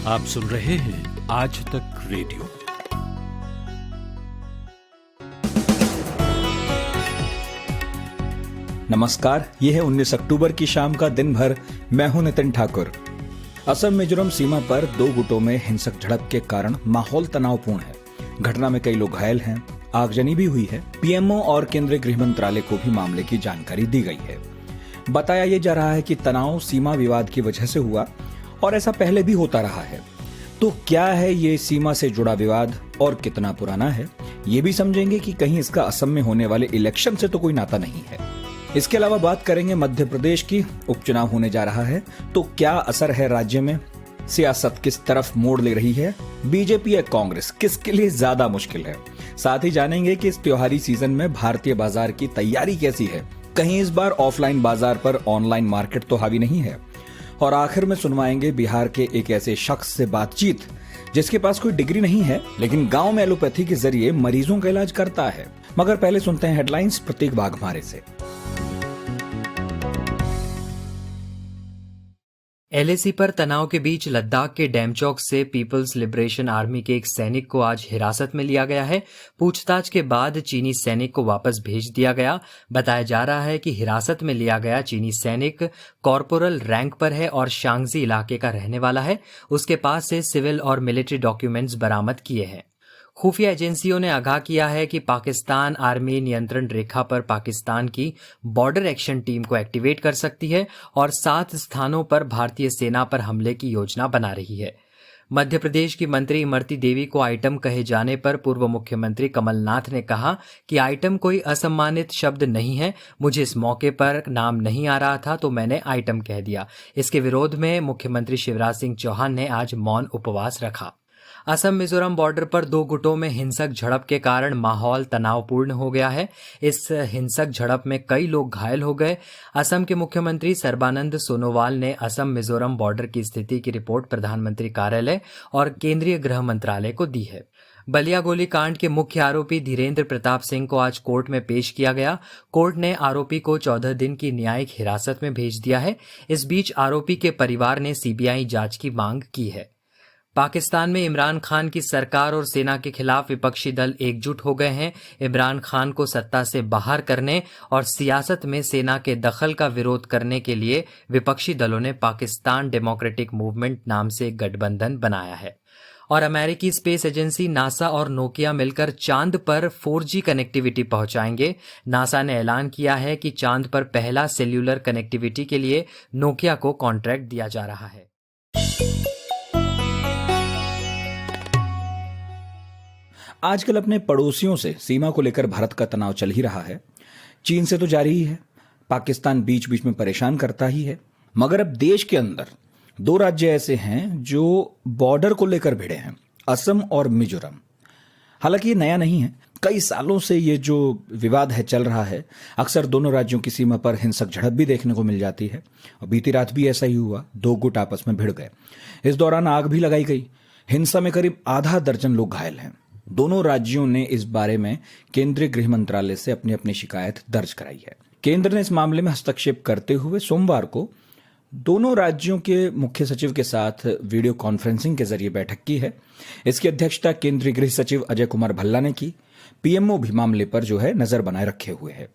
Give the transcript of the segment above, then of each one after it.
आप सुन रहे हैं आज तक रेडियो। नमस्कार, यह है 19 अक्टूबर की शाम का दिन भर। मैं हूं नितिन ठाकुर। असम मिजोरम सीमा पर दो गुटों में हिंसक झड़प के कारण माहौल तनावपूर्ण है। घटना में कई लोग घायल हैं, आगजनी भी हुई है। पीएमओ और केंद्रीय गृह मंत्रालय को भी मामले की जानकारी दी गई है। बताया यह जा रहा है कि तनाव सीमा विवाद की वजह से हुआ और ऐसा पहले भी होता रहा है। तो क्या है ये सीमा से जुड़ा विवाद और कितना पुराना है, ये भी समझेंगे कि कहीं इसका असम में होने वाले इलेक्शन से तो कोई नाता नहीं है। इसके अलावा बात करेंगे मध्य प्रदेश की। उपचुनाव होने जा रहा है, तो क्या असर है राज्य में, सियासत किस तरफ मोड़ ले रही है, बीजेपी या कांग्रेस, किसके लिए ज्यादा मुश्किल है। साथ ही जानेंगे कि इस त्योहारी सीजन में भारतीय बाजार की तैयारी कैसी है। कहीं इस बार ऑफलाइन बाजार पर ऑनलाइन मार्केट तो हावी नहीं है। और आखिर में सुनवाएंगे बिहार के एक ऐसे शख्स से बातचीत जिसके पास कोई डिग्री नहीं है, लेकिन गांव में एलोपैथी के जरिए मरीजों का इलाज करता है। मगर पहले सुनते हैं हेडलाइंस प्रतीक बाघमारे से। एलएसी पर तनाव के बीच लद्दाख के डैमचौक से पीपल्स लिबरेशन आर्मी के एक सैनिक को आज हिरासत में लिया गया है। पूछताछ के बाद चीनी सैनिक को वापस भेज दिया गया। बताया जा रहा है कि हिरासत में लिया गया चीनी सैनिक कॉर्पोरल रैंक पर है और शांगजी इलाके का रहने वाला है। उसके पास से सिविल और मिलिट्री डॉक्यूमेंट्स बरामद किए हैं। खुफिया एजेंसियों ने आगाह किया है कि पाकिस्तान आर्मी नियंत्रण रेखा पर पाकिस्तान की बॉर्डर एक्शन टीम को एक्टिवेट कर सकती है और 7 स्थानों पर भारतीय सेना पर हमले की योजना बना रही है। मध्य प्रदेश की मंत्री इमरती देवी को आइटम कहे जाने पर पूर्व मुख्यमंत्री कमलनाथ ने कहा कि आइटम कोई असम्मानित शब्द नहीं है। मुझे इस मौके पर नाम नहीं आ रहा था तो मैंने आइटम कह दिया। इसके विरोध में मुख्यमंत्री शिवराज सिंह चौहान ने आज मौन उपवास रखा। असम मिजोरम बॉर्डर पर दो गुटों में हिंसक झड़प के कारण माहौल तनावपूर्ण हो गया है। इस हिंसक झड़प में कई लोग घायल हो गए। असम के मुख्यमंत्री सर्बानंद सोनोवाल ने असम मिजोरम बॉर्डर की स्थिति की रिपोर्ट प्रधानमंत्री कार्यालय और केंद्रीय गृह मंत्रालय को दी है। बलिया गोली कांड के मुख्य आरोपी धीरेन्द्र प्रताप सिंह को आज कोर्ट में पेश किया गया। कोर्ट ने आरोपी को 14 दिन की न्यायिक हिरासत में भेज दिया है। इस बीच आरोपी के परिवार ने सीबीआई जांच की मांग की है। पाकिस्तान में इमरान खान की सरकार और सेना के खिलाफ विपक्षी दल एकजुट हो गए हैं। इमरान खान को सत्ता से बाहर करने और सियासत में सेना के दखल का विरोध करने के लिए विपक्षी दलों ने पाकिस्तान डेमोक्रेटिक मूवमेंट नाम से एक गठबंधन बनाया है। और अमेरिकी स्पेस एजेंसी नासा और नोकिया मिलकर चांद पर 4G कनेक्टिविटी पहुंचाएंगे। नासा ने ऐलान किया है कि चांद पर पहला सेल्यूलर कनेक्टिविटी के लिए नोकिया को कॉन्ट्रैक्ट दिया जा रहा है। आजकल अपने पड़ोसियों से सीमा को लेकर भारत का तनाव चल ही रहा है। चीन से तो जारी ही है, पाकिस्तान बीच बीच में परेशान करता ही है। मगर अब देश के अंदर दो राज्य ऐसे हैं जो बॉर्डर को लेकर भिड़े हैं, असम और मिजोरम। हालांकि ये नया नहीं है, कई सालों से ये जो विवाद है चल रहा है। अक्सर दोनों राज्यों की सीमा पर हिंसक झड़प भी देखने को मिल जाती है और बीती रात भी ऐसा ही हुआ। दो गुट आपस में भिड़ गए। इस दौरान आग भी लगाई गई। हिंसा में करीब आधा दर्जन लोग घायल हैं। दोनों राज्यों ने इस बारे में केंद्रीय गृह मंत्रालय से अपनी अपनी शिकायत दर्ज कराई है। केंद्र ने इस मामले में हस्तक्षेप करते हुए सोमवार को दोनों राज्यों के मुख्य सचिव के साथ वीडियो कॉन्फ्रेंसिंग के जरिए बैठक की है। इसकी अध्यक्षता केंद्रीय गृह सचिव अजय कुमार भल्ला ने की। पीएमओ भी मामले पर नजर बनाए रखे हुए है।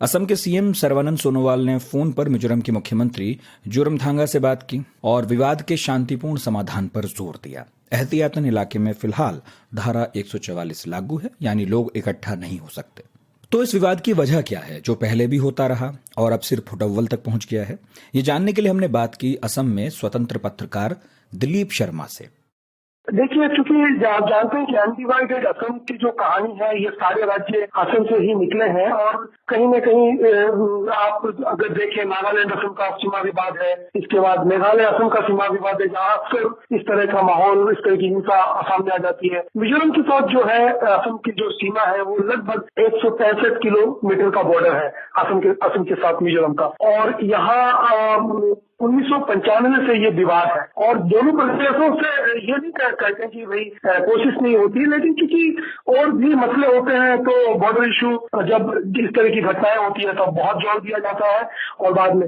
असम के सीएम सर्बानंद सोनोवाल ने फोन पर मिजोरम के मुख्यमंत्री जोरमथांगा से बात की और विवाद के शांतिपूर्ण समाधान पर जोर दिया। एहतियातन इलाके में फिलहाल धारा 144 लागू है, यानी लोग इकट्ठा नहीं हो सकते। तो इस विवाद की वजह क्या है जो पहले भी होता रहा और अब सिर्फ फुटअव्वल तक पहुंच गया है, ये जानने के लिए हमने बात की असम में स्वतंत्र पत्रकार दिलीप शर्मा से। देखिए, चूंकि आप जानते हैं कि अनडिवाइडेड असम की जो कहानी है, ये सारे राज्य असम से ही निकले हैं। और कहीं न कहीं आप अगर देखें, नागालैंड असम का सीमा विवाद है, इसके बाद मेघालय असम का सीमा विवाद है, जहाँ अक्सर इस तरह का माहौल, इस तरह की हिंसा सामने आ जाती है। मिजोरम के साथ जो है असम की जो सीमा है वो लगभग 165 किलोमीटर का बॉर्डर है असम के साथ मिजोरम का। और यहाँ 1995 से ये विवाद है और दोनों प्रदेशों से ये नहीं कहते कि भाई कोशिश नहीं होती, लेकिन क्योंकि और भी मसले होते हैं तो बॉर्डर इशू जब इस तरह की घटनाएं होती है तो बहुत जोर दिया जाता है। और बाद में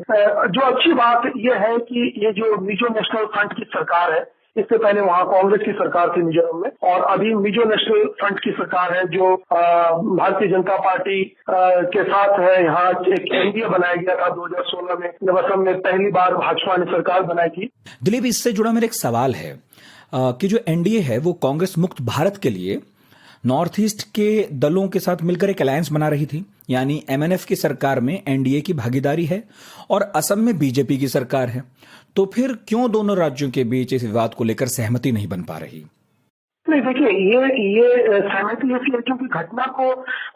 जो अच्छी बात ये है कि ये जो मिजो नेशनल फ्रंट की सरकार है, इससे पहले वहाँ कांग्रेस की सरकार थी मिजोरम में, और अभी मिजो नेशनल फ्रंट की सरकार है जो भारतीय जनता पार्टी के साथ है। यहाँ एक एनडीए बनाया गया था 2016 में, जब असम में पहली बार भाजपा ने सरकार बनाई थी। दिलीप, इससे जुड़ा मेरा एक सवाल है कि जो एनडीए है वो कांग्रेस मुक्त भारत के लिए नॉर्थ ईस्ट के दलों के साथ मिलकर एक अलायंस बना रही थी, यानी एमएनएफ की सरकार में एनडीए की भागीदारी है और असम में बीजेपी की सरकार है, तो फिर क्यों दोनों राज्यों के बीच इस विवाद को लेकर सहमति नहीं बन पा रही? नहीं, देखिए, ये सहमति इसलिए क्योंकि घटना को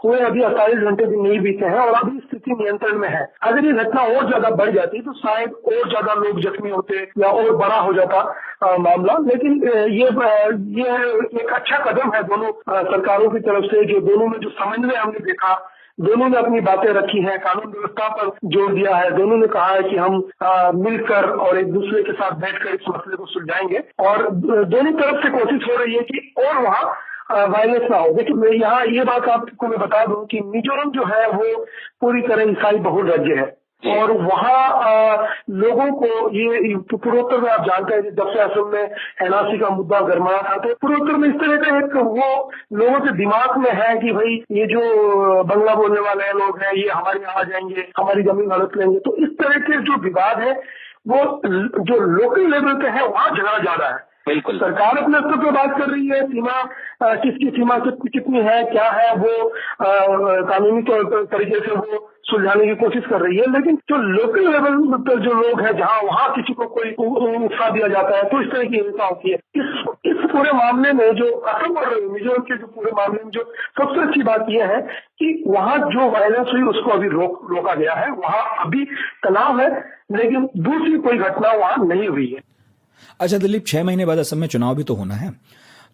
हुए अभी 48 घंटे भी नहीं बीते हैं और अभी स्थिति नियंत्रण में है। अगर ये घटना और ज्यादा बढ़ जाती तो शायद और ज्यादा लोग जख्मी होते या और बड़ा हो जाता मामला। लेकिन ये एक अच्छा कदम है दोनों सरकारों की तरफ से, जो दोनों में जो समन्वय हमने देखा, दोनों ने अपनी बातें रखी हैं, कानून व्यवस्था पर जोर दिया है, दोनों ने कहा है कि हम मिलकर और एक दूसरे के साथ बैठकर इस मसले को सुलझाएंगे, और दोनों तरफ से कोशिश हो रही है कि और वहाँ वायलेंस ना हो। देखिए, मैं यहाँ ये बात आपको मैं बता दूं कि मिजोरम जो है वो पूरी तरह ईसाई बहुल राज्य है और वहाँ लोगों को ये पूर्वोत्तर में आप जानते हैं जब से असम में एनआरसी का मुद्दा गरमाया था, तो पूर्वोत्तर में इस तरह का एक वो लोगों के दिमाग में है कि भाई ये जो बंगला बोलने वाले लोग हैं ये हमारे यहाँ आ जाएंगे, हमारी जमीन हड़प लेंगे। तो इस तरह के जो विवाद है वो जो लोकल लेवल पे है वहाँ झगड़ा ज्यादा है। बिल्कुल, सरकार अपने स्तर पर बात कर रही है, सीमा किसकी सीमा कितनी है, क्या है, वो कानूनी तरीके से वो सुलझाने की कोशिश कर रही है। लेकिन जो लोकल लेवल पर जो लोग हैं, जहाँ वहाँ किसी को कोई उत्साह दिया जाता है, तो इस तरह की हिंसा होती है। इस पूरे मामले में जो असम और मिजोरम के जो पूरे मामले में जो सबसे अच्छी बात यह है कि वहाँ जो वायलेंस हुई उसको अभी रोका गया है। वहाँ अभी तनाव है, लेकिन दूसरी कोई घटना वहाँ नहीं हुई है। अच्छा दिलीप, 6 महीने बाद असम में चुनाव भी तो होना है,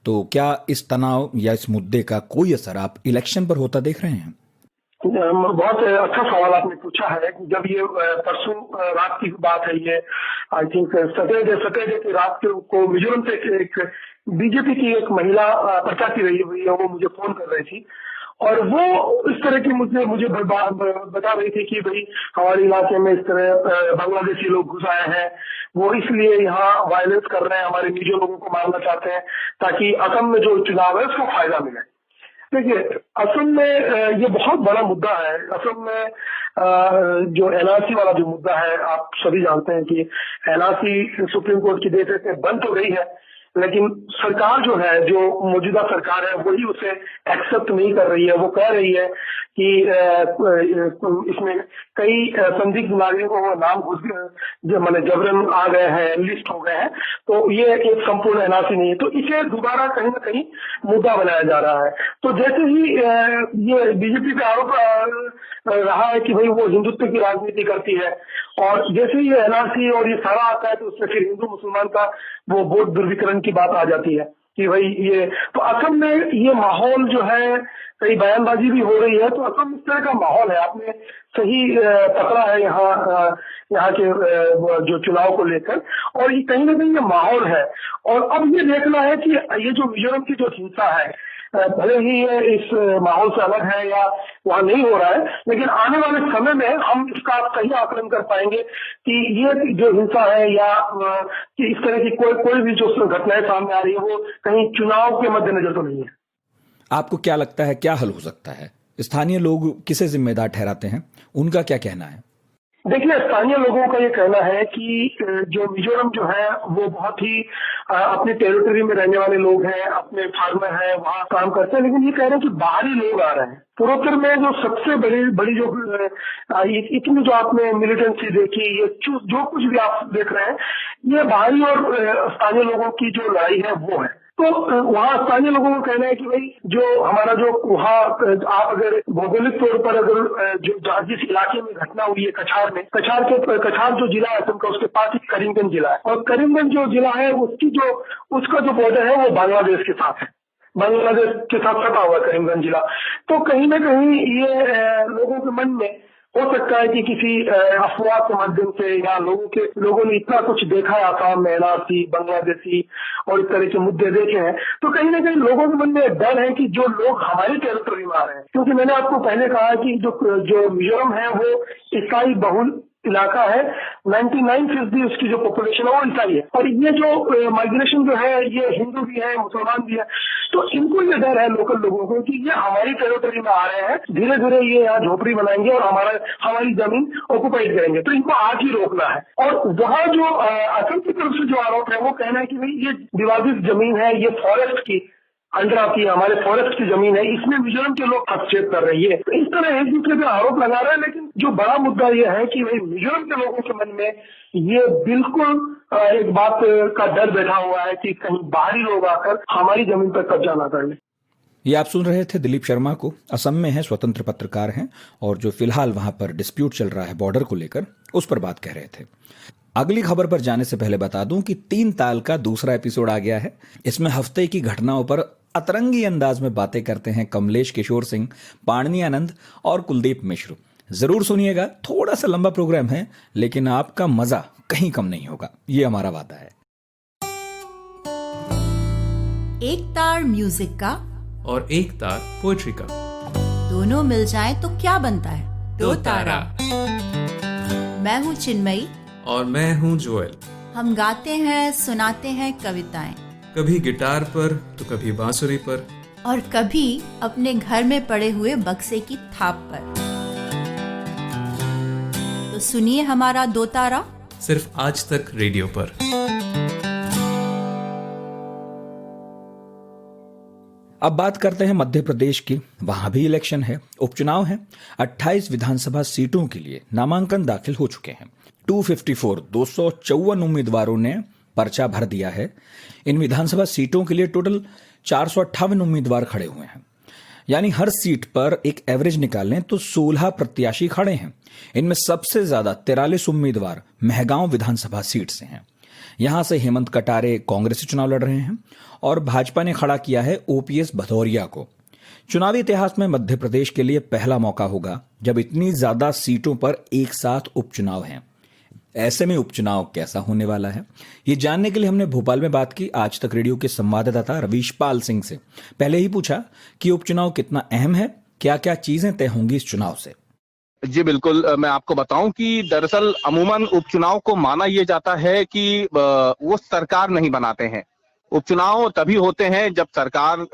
तो क्या इस तनाव या इस मुद्दे का कोई असर आप इलेक्शन पर होता देख रहे हैं? बहुत अच्छा सवाल आपने पूछा है। जब ये परसों रात की बात है, ये आई थिंक सैटरडे की रात को मिजोरम से एक बीजेपी की एक महिला प्रत्याशी रही हुई है, वो मुझे फोन कर रही थी और वो इस तरह की मुझे बता रही थी कि भाई हमारे इलाके में इस तरह बांग्लादेशी लोग घुस आए हैं, वो इसलिए यहाँ वायलेंस कर रहे हैं, हमारे मिजो लोगों को मारना चाहते हैं ताकि असम में जो चुनाव है उसको फायदा मिले। देखिए, असम में ये बहुत बड़ा मुद्दा है। असम में जो एनआरसी वाला जो मुद्दा है, आप सभी जानते हैं कि एनआरसी सुप्रीम कोर्ट की देख रेख बंद तो गई है, लेकिन सरकार जो है, जो मौजूदा सरकार है, वही उसे एक्सेप्ट नहीं कर रही है। वो कह रही है कि इसमें कई संदिग्ध नागरिकों का नाम माने जबरन आ गए हैं, लिस्ट हो गए हैं, तो ये एक संपूर्ण एनआरसी नहीं है। तो इसे दोबारा कहीं ना कहीं मुद्दा बनाया जा रहा है। तो जैसे ही ये बीजेपी पे आरोप रहा है कि भाई वो हिंदुत्व की राजनीति करती है, और जैसे ही ये एनआरसी और ये सारा आता है तो उसमें फिर हिंदू मुसलमान का वो वोट दुर्विकरण की बात आ जाती है कि भाई ये, तो असम में ये माहौल जो है, कई बयानबाजी भी हो रही है, तो असम इस तरह का माहौल है। आपने सही पकड़ा है यहाँ के जो चुनाव को लेकर, और ये कहीं ना कहीं ये माहौल है। और अब ये देखना है कि ये जो मिजोरम की जो हिंसा है, भले ही ये इस माहौल से अलग है या वहाँ नहीं हो रहा है, लेकिन आने वाले समय में हम इसका सही आकलन कर पाएंगे कि ये जो हिंसा है या कि इस तरह की कोई भी जो घटनाएं सामने आ रही है वो कहीं चुनाव के मद्देनजर तो नहीं है। आपको क्या लगता है क्या हल हो सकता है? स्थानीय लोग किसे जिम्मेदार ठहराते हैं, उनका क्या कहना है? देखिए, स्थानीय लोगों का ये कहना है कि जो मिजोरम जो है वो बहुत ही अपनी टेरिटरी में रहने वाले लोग हैं, अपने फार्मर हैं, वहाँ काम करते हैं, लेकिन ये कह रहे हैं कि बाहरी लोग आ रहे हैं। पूर्वोत्तर में जो सबसे बड़ी जो इतनी जो आपने मिलिटेंसी देखी, ये जो कुछ भी आप देख रहे हैं, ये बाहरी और स्थानीय लोगों की जो लड़ाई है वो है। तो वहाँ स्थानीय लोगों को कहना है कि भाई जो हमारा जो वहाँ आप अगर भौगोलिक तौर पर अगर जिस इलाके में घटना हुई है कछार जो जिला है असम का, उसके पास ही करीमगंज जिला है, और करीमगंज जो जिला है उसका जो बॉर्डर है वो बांग्लादेश के साथ है, बांग्लादेश के साथ सटा हुआ करीमगंज जिला। तो कहीं ना कहीं ये लोगों के मन में हो सकता है कि किसी अफवाह के माध्यम से या लोगों ने इतना कुछ देखा है आसाम में, एनआरसी, बांग्लादेशी और इस तरह के मुद्दे देखे हैं, तो कहीं ना कहीं लोगों के मन में डर है कि जो लोग हमारी टेरिटरी में आ रहे हैं, क्योंकि मैंने आपको पहले कहा कि जो मिजोरम है वो ईसाई बहुल इलाका है 99% उसकी जो पॉपुलेशन है वो ईसाई है। और ये जो माइग्रेशन जो है ये हिंदू भी है, मुसलमान भी है। तो इनको ये डर है लोकल लोगों को कि ये हमारी टेरिटरी में आ रहे हैं, धीरे धीरे ये यहाँ झोपड़ी बनाएंगे और हमारी जमीन ऑक्युपाइड करेंगे। तो इनको आज ही रोकना है। और वहाँ जो असम की तरफ से जो आरोप है वो कहना है कि भाई ये विवादित जमीन है, ये फॉरेस्ट की अंडर आती है, हमारे फॉरेस्ट की जमीन है, इसमें मिजोरम के लोग हस्तक्षेप कर रही है। तो इस तरह एक दूसरे पे आरोप लगा रहे हैं। लेकिन जो बड़ा मुद्दा यह है कि भाई मिजोरम के लोगों के मन में ये बिल्कुल एक बात का डर बैठा हुआ है कि कहीं बाहरी लोग आकर हमारी जमीन पर कब्जा ना कर ले। ये आप सुन रहे थे दिलीप शर्मा को। असम में है, स्वतंत्र पत्रकार हैं और जो फिलहाल वहां पर डिस्प्यूट चल रहा है बॉर्डर को लेकर, उस पर बात कह रहे थे। अगली खबर पर जाने से पहले बता दूं कि 3 ताल का दूसरा एपिसोड आ गया है। इसमें हफ्ते की घटनाओं पर अतरंगी अंदाज में बातें करते हैं कमलेश किशोर सिंह, पाणनी आनंद और कुलदीप मिश्र। जरूर सुनिएगा। थोड़ा सा लंबा प्रोग्राम है लेकिन आपका मजा कहीं कम नहीं होगा, ये हमारा वादा है। एक तार म्यूजिक का और एक तार पोएट्री का, दोनों मिल जाएं तो क्या बनता है? 2 तारा। मैं हूँ चिन्मयी और मैं हूँ जोएल। हम गाते हैं, सुनाते हैं कविताएं, कभी गिटार पर तो कभी बांसुरी पर, और कभी अपने घर में पड़े हुए बक्से की थाप पर। तो सुनिए हमारा 2 तारा, सिर्फ आज तक रेडियो पर। अब बात करते हैं मध्य प्रदेश की। वहां भी इलेक्शन है, उपचुनाव है। 28 विधानसभा सीटों के लिए नामांकन दाखिल हो चुके हैं। 254 उम्मीदवारों ने पर्चा भर दिया है। इन विधानसभा सीटों के लिए टोटल 458 उम्मीदवार खड़े हुए हैं। यानी हर सीट पर एक एवरेज निकालें तो 16 प्रत्याशी खड़े हैं। इनमें सबसे ज्यादा 43 उम्मीदवार मेहगांव विधानसभा सीट से हैं। यहां से हेमंत कटारे कांग्रेस से चुनाव लड़ रहे हैं और भाजपा ने खड़ा किया है ओपीएस भदौरिया को। चुनावी इतिहास में मध्य प्रदेश के लिए पहला मौका होगा जब इतनी ज्यादा सीटों पर एक साथ उपचुनाव हैं। ऐसे में उपचुनाव कैसा होने वाला है, ये जानने के लिए हमने भोपाल में बात की आज तक रेडियो के संवाददाता रवीशपाल सिंह से। पहले ही पूछा कि उपचुनाव कितना अहम है, क्या क्या चीजें तय होंगी इस चुनाव से। जी बिल्कुल, मैं आपको बताऊं कि दरअसल अमूमन उपचुनाव को माना यह जाता है कि वो सरकार नहीं बनाते हैं। उपचुनाव तभी होते हैं जब सरकार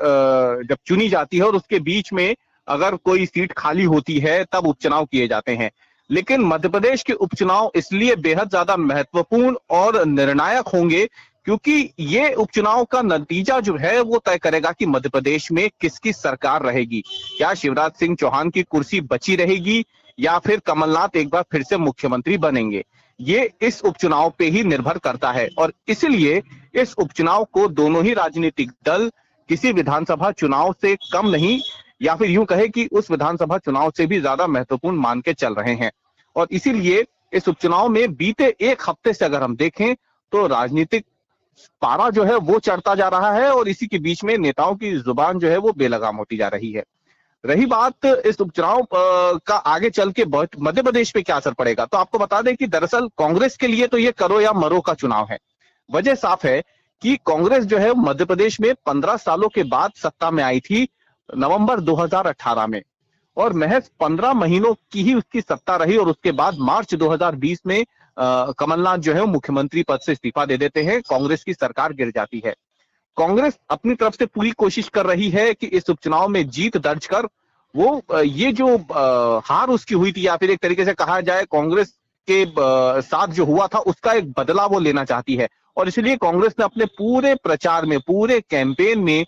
जब चुनी जाती है और उसके बीच में अगर कोई सीट खाली होती है तब उपचुनाव किए जाते हैं। लेकिन मध्य प्रदेश के उपचुनाव इसलिए बेहद ज्यादा महत्वपूर्ण और निर्णायक होंगे क्योंकि ये उपचुनाव का नतीजा जो है वो तय करेगा कि मध्य प्रदेश में किसकी सरकार रहेगी। क्या शिवराज सिंह चौहान की कुर्सी बची रहेगी या फिर कमलनाथ एक बार फिर से मुख्यमंत्री बनेंगे, ये इस उपचुनाव पे ही निर्भर करता है। और इसलिए इस उपचुनाव को दोनों ही राजनीतिक दल किसी विधानसभा चुनाव से कम नहीं, या फिर यूं कहे कि उस विधानसभा चुनाव से भी ज्यादा महत्वपूर्ण मान के चल रहे हैं। और इसीलिए इस उपचुनाव में बीते एक हफ्ते से अगर हम देखें तो राजनीतिक पारा जो है वो चढ़ता जा रहा है और इसी के बीच में नेताओं की जुबान जो है वो बेलगाम होती जा रही है। रही बात इस उपचुनाव का आगे चल के मध्य प्रदेश पे क्या असर पड़ेगा, तो आपको बता दें कि दरअसल कांग्रेस के लिए तो ये करो या मरो का चुनाव है। वजह साफ है कि कांग्रेस जो है मध्य प्रदेश में 15 सालों के बाद सत्ता में आई थी नवंबर 2018 में, और महज 15 महीनों की ही उसकी सत्ता रही और उसके बाद मार्च 2020 में कमलनाथ जो है मुख्यमंत्री पद से इस्तीफा दे देते हैं, कांग्रेस की सरकार गिर जाती है। कांग्रेस अपनी तरफ से पूरी कोशिश कर रही है कि इस उपचुनाव में जीत दर्ज कर वो ये जो हार उसकी हुई थी, या फिर एक तरीके से कहा जाए कांग्रेस के साथ जो हुआ था उसका एक बदला वो लेना चाहती है। और इसलिए कांग्रेस ने अपने पूरे प्रचार में, पूरे कैंपेन में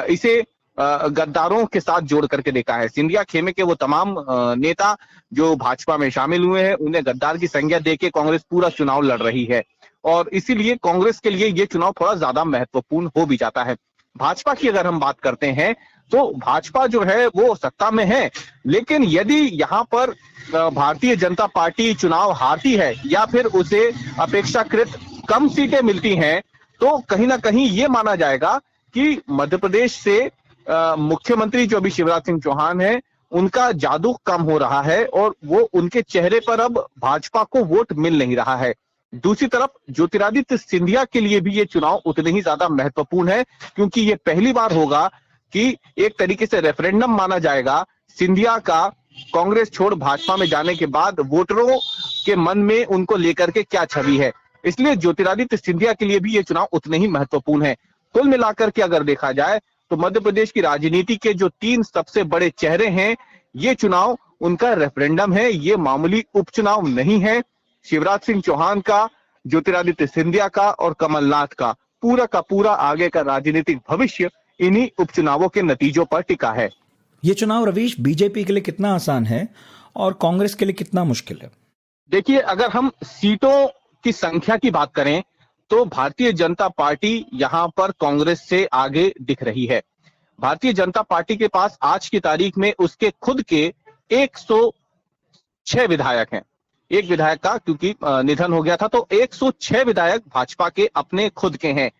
इसे गद्दारों के साथ जोड़ करके देखा है। सिंधिया खेमे के वो तमाम नेता जो भाजपा में शामिल हुए हैं उन्हें गद्दार की संज्ञा देके कांग्रेस पूरा चुनाव लड़ रही है और इसीलिए कांग्रेस के लिए ये चुनाव थोड़ा ज्यादा महत्वपूर्ण हो भी जाता है। भाजपा की अगर हम बात करते हैं तो भाजपा जो है वो सत्ता में है, लेकिन यदि यहाँ पर भारतीय जनता पार्टी चुनाव हारती है या फिर उसे अपेक्षाकृत कम सीटें मिलती हैं तो कहीं ना कहीं ये माना जाएगा कि मध्य प्रदेश से मुख्यमंत्री जो अभी शिवराज सिंह चौहान है उनका जादू कम हो रहा है और वो उनके चेहरे पर अब भाजपा को वोट मिल नहीं रहा है। दूसरी तरफ ज्योतिरादित्य सिंधिया के लिए भी ये चुनाव उतने ही ज्यादा महत्वपूर्ण है क्योंकि ये पहली बार होगा कि एक तरीके से रेफरेंडम माना जाएगा सिंधिया का कांग्रेस छोड़ भाजपा में जाने के बाद वोटरों के मन में उनको लेकर के क्या छवि है। इसलिए ज्योतिरादित्य सिंधिया के लिए भी ये चुनाव उतने ही महत्वपूर्ण है। कुल मिलाकर के अगर देखा जाए तो मध्य प्रदेश की राजनीति के जो 3 सबसे बड़े चेहरे हैं, ये चुनाव उनका रेफरेंडम है, ये मामूली उपचुनाव नहीं है। शिवराज सिंह चौहान का, ज्योतिरादित्य सिंधिया का और कमलनाथ का पूरा आगे का राजनीतिक भविष्य इन्हीं उपचुनावों के नतीजों पर टिका है। ये चुनाव रवीश बीजेपी के लिए कितना आसान है और कांग्रेस के लिए कितना मुश्किल है? देखिए, अगर हम सीटों की संख्या की बात करें तो भारतीय जनता पार्टी यहां पर कांग्रेस से आगे दिख रही है। भारतीय जनता पार्टी के पास आज की तारीख में उसके खुद के 106 विधायक हैं। एक विधायक का क्योंकि निधन हो गया था, तो 106 विधायक भाजपा के अपने खुद के हैं।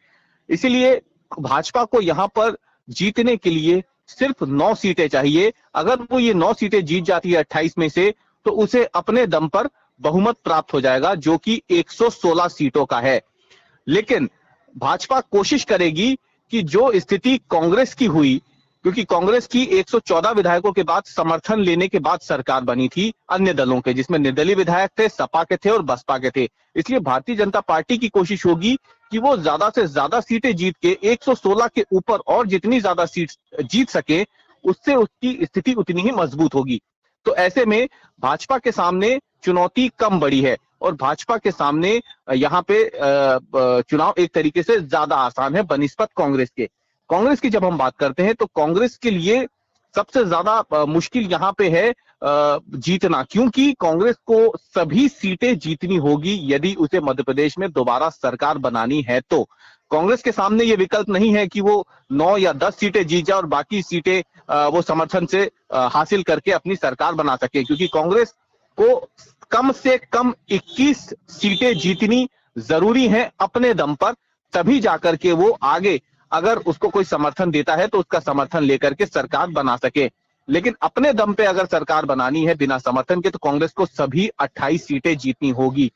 इसीलिए भाजपा को यहां पर जीतने के लिए सिर्फ 9 सीटें चाहिए। अगर वो ये 9 सीटें जीत जाती है 28 में से, तो उसे अपने दम पर बहुमत प्राप्त हो जाएगा, जो कि 116 सीटों का है। लेकिन भाजपा कोशिश करेगी कि जो स्थिति कांग्रेस की हुई, क्योंकि कांग्रेस की 114 विधायकों के बाद समर्थन लेने के बाद सरकार बनी थी अन्य दलों के, जिसमें निर्दलीय विधायक थे, सपा के थे और बसपा के थे। इसलिए भारतीय जनता पार्टी की कोशिश होगी कि वो ज्यादा से ज्यादा सीटें जीत के 116 के ऊपर और जितनी ज्यादा सीट जीत सके, उससे उसकी स्थिति उतनी ही मजबूत होगी। तो ऐसे में भाजपा के सामने चुनौती कम बड़ी है और भाजपा के सामने यहाँ पे चुनाव एक तरीके से ज्यादा आसान है बनिस्बत कांग्रेस के। कांग्रेस की जब हम बात करते हैं तो कांग्रेस के लिए सबसे ज्यादा मुश्किल यहाँ पे है जीतना, क्योंकि कांग्रेस को सभी सीटें जीतनी होगी यदि उसे मध्य प्रदेश में दोबारा सरकार बनानी है। तो कांग्रेस के सामने ये विकल्प नहीं है कि वो 9 या 10 सीटें जीत जाए और बाकी सीटें वो समर्थन से हासिल करके अपनी सरकार बना सके, क्योंकि कांग्रेस को कम से कम 21 सीटें जीतनी जरूरी है अपने दम पर, तभी जाकर के वो आगे अगर उसको कोई समर्थन देता है तो उसका समर्थन लेकर के सरकार बना सके। लेकिन अपने दम पे अगर सरकार बनानी है बिना समर्थन के, तो कांग्रेस को सभी 28 सीटें जीतनी होगी।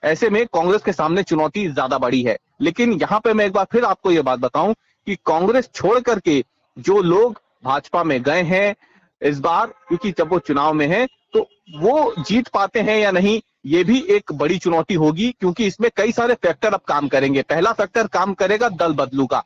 ऐसे में कांग्रेस के सामने चुनौती ज्यादा बड़ी है। लेकिन यहां पे मैं एक बार फिर आपको यह बात बताऊं कि कांग्रेस छोड़ करके जो लोग भाजपा में गए हैं इस बार, क्योंकि जब वो चुनाव में है तो वो जीत पाते हैं या नहीं, ये भी एक बड़ी चुनौती होगी, क्योंकि इसमें कई सारे फैक्टर अब काम करेंगे। पहला फैक्टर काम करेगा दल बदलू का।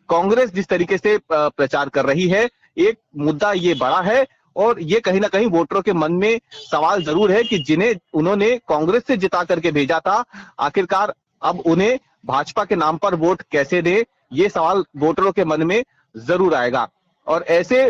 कांग्रेस जिस तरीके से प्रचार कर रही है, एक मुद्दा ये बड़ा है और ये कहीं ना कहीं वोटरों के मन में सवाल जरूर है कि जिन्हें उन्होंने कांग्रेस से जिता करके भेजा था, आखिरकार अब उन्हें भाजपा के नाम पर वोट कैसे दे, ये सवाल वोटरों के मन में जरूर आएगा। और ऐसे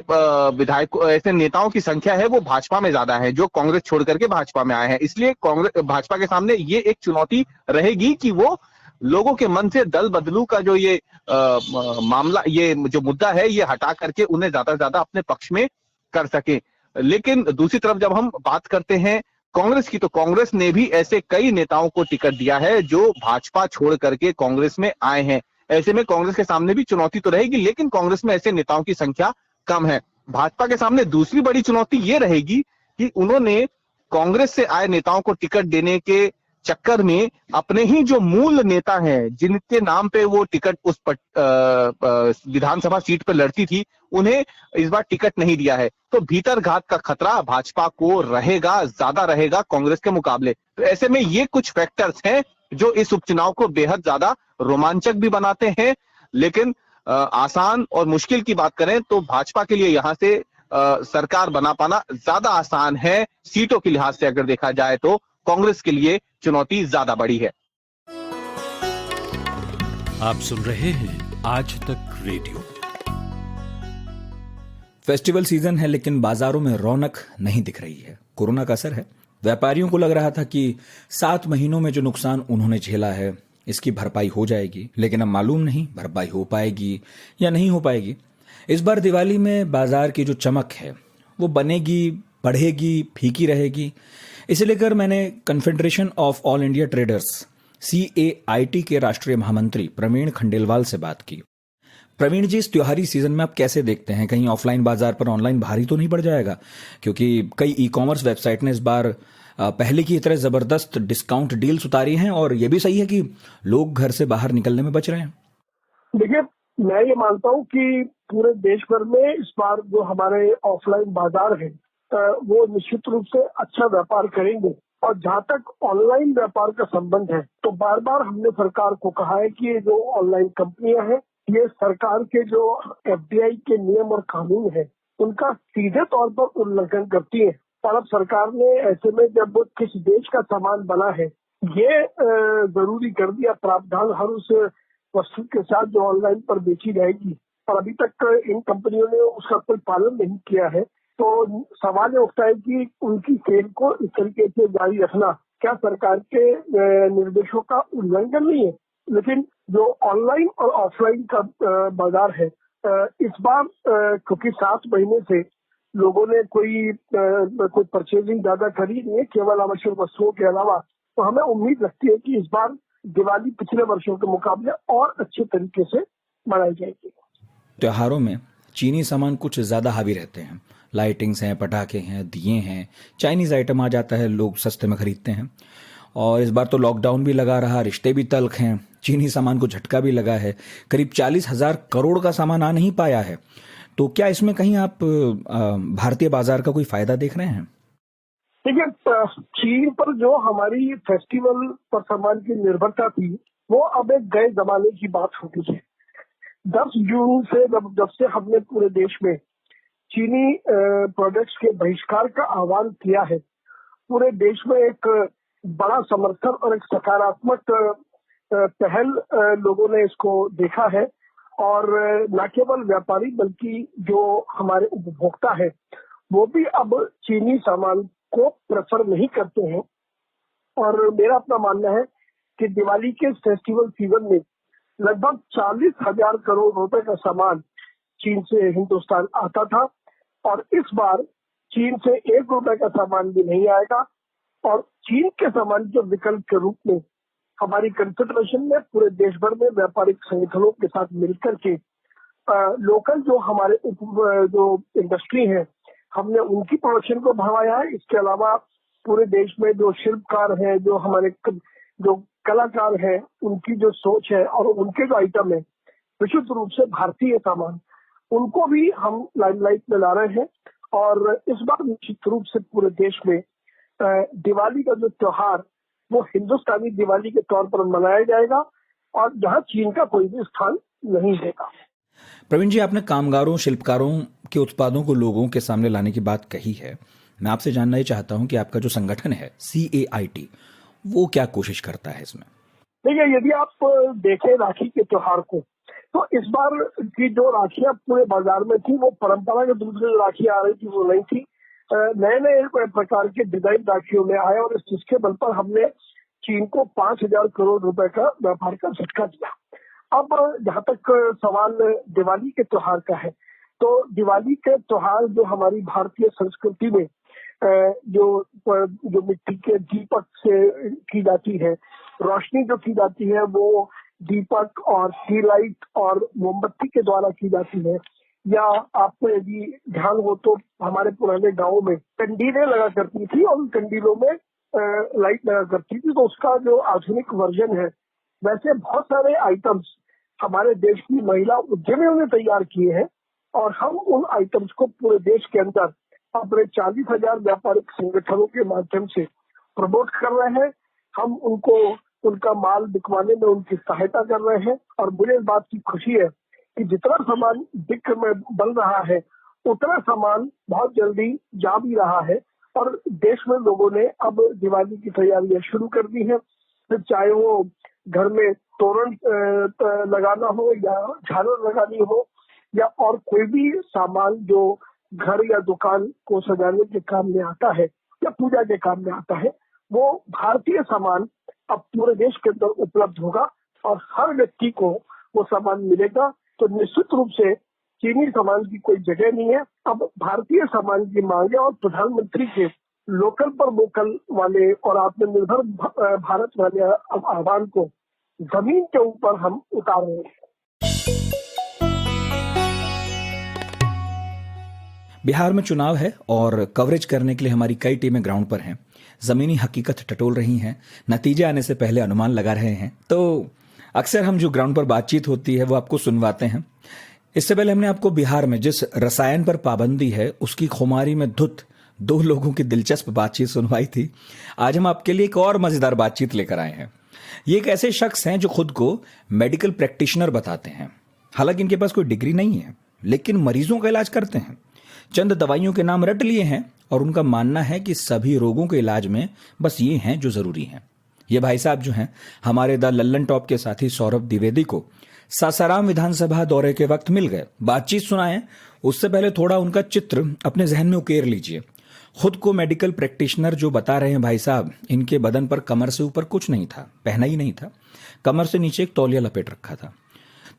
विधायकों, ऐसे नेताओं की संख्या है वो भाजपा में ज्यादा है जो कांग्रेस छोड़ करके भाजपा में आए हैं। इसलिए कांग्रेस भाजपा के सामने ये एक चुनौती रहेगी कि वो लोगों के मन से दल बदलू का जो ये मामला, ये जो मुद्दा है, ये हटा करके उन्हें ज्यादा से ज्यादा अपने पक्ष में कर सके। लेकिन दूसरी तरफ जब हम बात करते हैं कांग्रेस की, तो कांग्रेस ने भी ऐसे कई नेताओं को टिकट दिया है जो भाजपा छोड़ करके कांग्रेस में आए हैं। ऐसे में कांग्रेस के सामने भी चुनौती तो रहेगी, लेकिन कांग्रेस में ऐसे नेताओं की संख्या कम है। भाजपा के सामने दूसरी बड़ी चुनौती ये रहेगी कि उन्होंने कांग्रेस से आए नेताओं को टिकट देने के चक्कर में अपने ही जो मूल नेता हैं, जिनके नाम पे वो टिकट उस विधानसभा सीट पर लड़ती थी, उन्हें इस बार टिकट नहीं दिया है। तो भीतर घात का खतरा भाजपा को रहेगा, ज्यादा रहेगा कांग्रेस के मुकाबले। तो ऐसे में ये कुछ फैक्टर्स हैं जो इस उपचुनाव को बेहद ज्यादा रोमांचक भी बनाते हैं। लेकिन आसान और मुश्किल की बात करें तो भाजपा के लिए यहां से सरकार बना पाना ज्यादा आसान है सीटों के लिहाज से अगर देखा जाए तो। कांग्रेस के लिए चुनौती ज्यादा बड़ी है। आप सुन रहे हैं आज तक रेडियो। फेस्टिवल सीजन है लेकिन बाजारों में रौनक नहीं दिख रही है। कोरोना का असर है। व्यापारियों को लग रहा था कि 7 महीनों में जो नुकसान उन्होंने झेला है इसकी भरपाई हो जाएगी, लेकिन अब मालूम नहीं भरपाई हो पाएगी या नहीं हो पाएगी। इस बार दिवाली में बाजार की जो चमक है वो बनेगी, बढ़ेगी, फीकी रहेगी। इसे लेकर मैंने confederation of all India traders CAIT के राष्ट्रीय महामंत्री प्रवीण खंडेलवाल से बात की। प्रवीण जी, इस त्योहारी सीजन में आप कैसे देखते हैं? कहीं ऑफलाइन बाजार पर ऑनलाइन भारी तो नहीं पड़ जाएगा? क्योंकि कई ई-कॉमर्स वेबसाइट ने इस बार पहले की तरह जबरदस्त डिस्काउंट डील्स उतारी हैं और ये भी सही है कि लोग घर से बाहर निकलने में बच रहे हैं। देखिए, मैं ये मानता हूँ कि पूरे देश भर में इस बार जो हमारे ऑफलाइन बाजार हैं वो निश्चित रूप से अच्छा व्यापार करेंगे। और जहाँ तक ऑनलाइन व्यापार का संबंध है तो बार बार हमने सरकार को कहा है कि ये जो ऑनलाइन कंपनियां हैं ये सरकार के जो एफडीआई के नियम और कानून है उनका सीधे तौर पर उल्लंघन करती है। और अब सरकार ने ऐसे में जब किस देश का सामान बना है ये जरूरी कर दिया प्रावधान हर उस वस्तु के साथ जो ऑनलाइन पर बेची जाएगी, और अभी तक इन कंपनियों ने उसका कोई पालन नहीं किया है। तो सवाल ये उठता है कि उनकी सेल को इस तरीके से जारी रखना क्या सरकार के निर्देशों का उल्लंघन नहीं है? लेकिन जो ऑनलाइन और ऑफलाइन का बाजार है इस बार क्योंकि 7 महीने से लोगों ने कोई परचेजिंग ज्यादा करी नहीं है केवल आवश्यक वस्तुओं के अलावा, तो हमें उम्मीद लगती है कि इस बार दिवाली पिछले वर्षों के मुकाबले और अच्छे तरीके से मनाई जाएगी। त्योहारों में चीनी सामान कुछ ज्यादा हावी रहते हैं। लाइटिंग्स हैं, पटाखे हैं, दिए हैं, चाइनीज आइटम आ जाता है, लोग सस्ते में खरीदते हैं। और इस बार तो लॉकडाउन भी लगा रहा, रिश्ते भी तल्ख हैं, चीनी सामान को झटका भी लगा है। करीब 40,000 करोड़ का सामान आ नहीं पाया है। तो क्या इसमें कहीं आप भारतीय बाजार का कोई फायदा देख रहे हैं? देखिए, चीन पर जो हमारी फेस्टिवल पर सामान की निर्भरता थी वो अब एक गए जमाने की बात हो गई है। 10 जून से जब से हमने पूरे देश में चीनी प्रोडक्ट्स के बहिष्कार का आह्वान किया है, पूरे देश में एक बड़ा समर्थन और एक सकारात्मक पहल लोगों ने इसको देखा है। और न केवल व्यापारी बल्कि जो हमारे उपभोक्ता है वो भी अब चीनी सामान को प्रेफर नहीं करते हैं। और मेरा अपना मानना है कि दिवाली के फेस्टिवल सीजन में लगभग 40,000 करोड़ रुपए का सामान चीन से हिंदुस्तान आता था, और इस बार चीन से 1 रुपए का सामान भी नहीं आएगा। और चीन के सामान के विकल्प के रूप में हमारी कन्फेडरेशन में पूरे देश भर में व्यापारिक संगठनों के साथ मिलकर के लोकल जो हमारे जो इंडस्ट्री है हमने उनकी प्रोडक्शन को बढ़ाया है। इसके अलावा पूरे देश में जो शिल्पकार हैं, जो हमारे जो कलाकार हैं, उनकी जो सोच है और उनके जो आइटम है विशुद्ध रूप से भारतीय सामान, उनको भी हम लाइमलाइट में ला रहे हैं। और इस बार निश्चित रूप से पूरे देश में दिवाली का जो त्योहार वो हिंदुस्तानी दिवाली के तौर पर मनाया जाएगा और जहां चीन का कोई भी स्थान नहीं रहेगा। प्रवीण जी, आपने कामगारों, शिल्पकारों के उत्पादों को लोगों के सामने लाने की बात कही है। मैं आपसे जानना ही चाहता हूं कि आपका जो संगठन है CAIT वो क्या कोशिश करता है इसमें? देखिए, यदि आप देखें राखी के त्योहार को, तो इस बार की जो राखियां पूरे बाजार में थी वो परंपरागत रूप से राखी आ रही थी वो नहीं थी। नए नए प्रकार के डिजाइन राखियों में आए और जिसके बल पर हमने चीन को 5,000 करोड़ रुपए का व्यापार का झटका दिया। अब जहाँ तक सवाल दिवाली के त्योहार का है, तो दिवाली के त्योहार जो हमारी भारतीय संस्कृति में जो मिट्टी के दीपक से की जाती है, रोशनी जो की जाती है वो दीपक और टी लाइट और मोमबत्ती के द्वारा की जाती है। या आपको यदि ध्यान हो तो हमारे पुराने गांवों में कंडीलें लगा करती थी और उन कंडीलों में लाइट लगा करती थी, तो उसका जो आधुनिक वर्जन है, वैसे बहुत सारे आइटम्स हमारे देश की महिला उद्यमियों ने तैयार किए हैं और हम उन आइटम्स को पूरे देश के अंदर अपने 40,000 व्यापारिक संगठनों के माध्यम से प्रमोट कर रहे हैं। हम उनको उनका माल बिकवाने में उनकी सहायता कर रहे हैं और मुझे इस बात की खुशी है कि जितना सामान बिक में बन रहा है उतना सामान बहुत जल्दी जा भी रहा है और देश में लोगों ने अब दिवाली की तैयारियां शुरू कर दी है। फिर चाहे वो घर में तोरण लगाना हो या झालर लगानी हो या और कोई भी सामान जो घर या दुकान को सजाने के काम में आता है या पूजा के काम में आता है, वो भारतीय सामान अब पूरे देश के अंदर उपलब्ध होगा और हर व्यक्ति को वो सामान मिलेगा। तो निश्चित रूप से चीनी सामान की कोई जगह नहीं है। अब भारतीय सामान की मांग है और प्रधानमंत्री के लोकल पर वोकल वाले और आत्मनिर्भर भारत वाले आह्वान को जमीन के ऊपर हम उतार रहे हैं। बिहार में चुनाव है और कवरेज करने के लिए हमारी कई टीमें ग्राउंड पर हैं, जमीनी हकीकत टटोल रही हैं, नतीजे आने से पहले अनुमान लगा रहे हैं। तो अक्सर हम जो ग्राउंड पर बातचीत होती है वो आपको सुनवाते हैं। इससे पहले हमने आपको बिहार में जिस रसायन पर पाबंदी है उसकी खुमारी में धुत दो लोगों की दिलचस्प बातचीत सुनवाई थी। आज हम आपके लिए एक और मजेदार बातचीत लेकर आए हैं। ये एक ऐसे शख्स हैं जो खुद को मेडिकल प्रैक्टिशनर बताते हैं। हालांकि इनके पास कोई डिग्री नहीं है, लेकिन मरीजों का इलाज करते हैं। चंद दवाइयों के नाम रट लिए हैं और उनका मानना है कि सभी रोगों के इलाज में बस ये हैं जो जरूरी हैं। ये भाई साहब जो हैं हमारे द लल्लन टॉप के साथी सौरभ द्विवेदी को सासाराम विधानसभा दौरे के वक्त मिल गए। बातचीत सुनाएं उससे पहले थोड़ा उनका चित्र अपने जहन में उकेर लीजिए। खुद को मेडिकल प्रैक्टिशनर जो बता रहे हैं भाई साहब, इनके बदन पर कमर से ऊपर कुछ नहीं था, पहना ही नहीं था। कमर से नीचे एक तौलिया लपेट रखा था।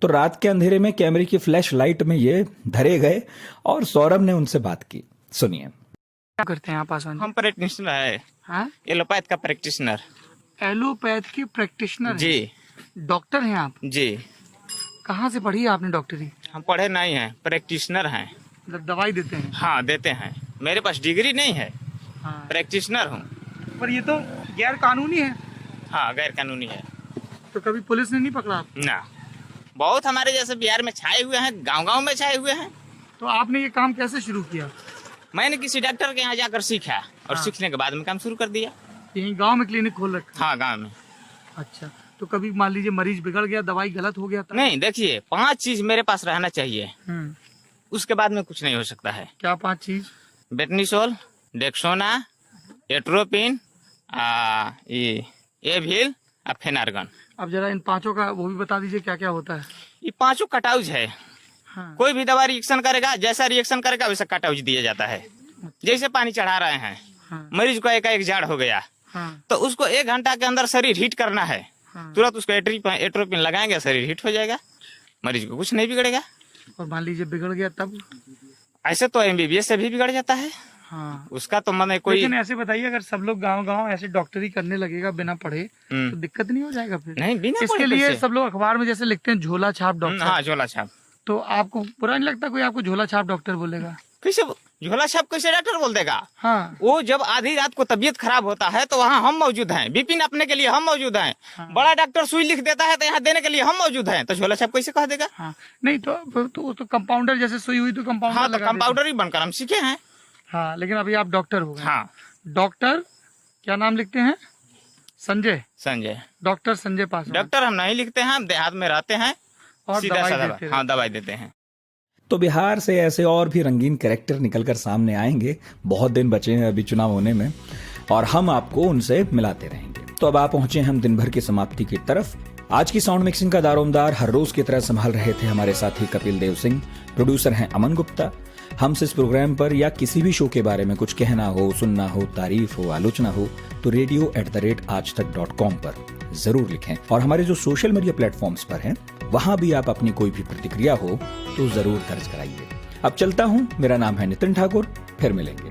तो रात के अंधेरे में कैमरे की फ्लैश लाइट में ये धरे गए और सौरभ ने उनसे बात की। सुनिए। क्या करते हैं आप आसान? हम प्रैक्टिशनर है, हाँ? एलोपैथ का प्रैक्टिशनर। एलोपैथ की प्रैक्टिशनर जी डॉक्टर हैं आप? जी। कहाँ से पढ़ी है आपने डॉक्टरी? हम पढ़े नहीं हैं, प्रैक्टिशनर हैं। मतलब दवाई देते हैं? हाँ देते हैं। मेरे पास डिग्री नहीं है, हाँ। प्रैक्टिशनर हूँ। पर ये तो गैर कानूनी है। हाँ गैर कानूनी है। तो कभी पुलिस ने नहीं पकड़ा आप? ना, बहुत हमारे जैसे बिहार में छाए हुए हैं, गांव-गांव में छाए हुए हैं। तो आपने ये काम कैसे शुरू किया? मैंने किसी डॉक्टर के यहाँ जाकर सीखा और हाँ। सीखने के बाद में काम शुरू कर दिया। यहीं गांव में क्लिनिक खोल रखा? हाँ गाँव में। अच्छा, तो कभी मान लीजिए मरीज बिगड़ गया, दवाई गलत हो गया था? नहीं, देखिए 5 चीज मेरे पास रहना चाहिए, उसके बाद में कुछ नहीं हो सकता है। क्या 5 चीज? Betnesol, Dexona, atropine, Avil, Phenergan. अब जरा इन 5 का वो भी बता दीजिए क्या क्या होता है। ये 5 कटाउज है। हाँ। कोई भी दवा रिएक्शन करेगा, जैसा रिएक्शन करेगा वैसा कटाउज दिया जाता है। जैसे पानी चढ़ा रहे हैं, हाँ। मरीज को एक जाड़ हो गया, हाँ। तो उसको 1 घंटा के अंदर शरीर हीट करना है। हाँ। तुरंत उसको एट्रोपिन लगाएंगे, शरीर हीट हो जाएगा, मरीज को कुछ नहीं बिगड़ेगा। और मान लीजिए बिगड़ गया तब? ऐसे तो MBBS से भी बिगड़ जाता है। हाँ। उसका तो मन कोई। लेकिन ऐसे बताइए, अगर सब लोग गांव-गांव ऐसे डॉक्टरी करने लगेगा बिना पढ़े, तो दिक्कत नहीं हो जाएगा फिर? नहीं, बिना इसके पढ़े लिए कैसे? सब लोग अखबार में जैसे लिखते हैं झोला छाप डॉक्टर। हाँ झोला छाप। तो आपको बुरा नहीं लगता कोई आपको झोला छाप डॉक्टर बोलेगा? कैसे झोला छाप कैसे डॉक्टर बोल देगा? हाँ। वो जब आधी रात को तबीयत खराब होता है तो वहाँ हम मौजूद हैं, बीपी नापने के लिए हम मौजूद हैं। हाँ। बड़ा डॉक्टर सुई लिख देता है तो यहाँ देने के लिए हम मौजूद हैं, तो झोला छाप कैसे कह देगा? हाँ। नहीं तो कंपाउंडर जैसे सुई हुई तो कंपाउंडर हाँ, तो लगा कंपाउंडर ही बनकर हम सीखे हैं। देते। हाँ, लेकिन अभी आप डॉक्टर हो गए। हाँ। डॉक्टर क्या नाम लिखते हैं? संजय। डॉक्टर संजय पासवान। डॉक्टर हम नहीं लिखते हैं, हम देहात में रहते हैं और सीधा दवाई साधा। देते हैं। हाँ दवाई देते हैं। तो बिहार से ऐसे और भी रंगीन कैरेक्टर निकलकर सामने आएंगे। बहुत दिन बचे हैं अभी चुनाव होने में और हम आपको उनसे मिलाते रहेंगे। तो अब आप पहुंचे हम दिन भर की समाप्ति की तरफ। आज की साउंड मिक्सिंग का दारोमदार हर रोज की तरह संभाल रहे थे हमारे साथी कपिल देव सिंह। प्रोड्यूसर हैं अमन गुप्ता। हमसे इस प्रोग्राम पर या किसी भी शो के बारे में कुछ कहना हो, सुनना हो, तारीफ हो, आलोचना हो तो radio@aajtak.com पर जरूर लिखें। और हमारे जो सोशल मीडिया प्लेटफॉर्म्स पर हैं वहां भी आप अपनी कोई भी प्रतिक्रिया हो तो जरूर दर्ज कराइए। अब चलता हूं, मेरा नाम है नितिन ठाकुर, फिर मिलेंगे।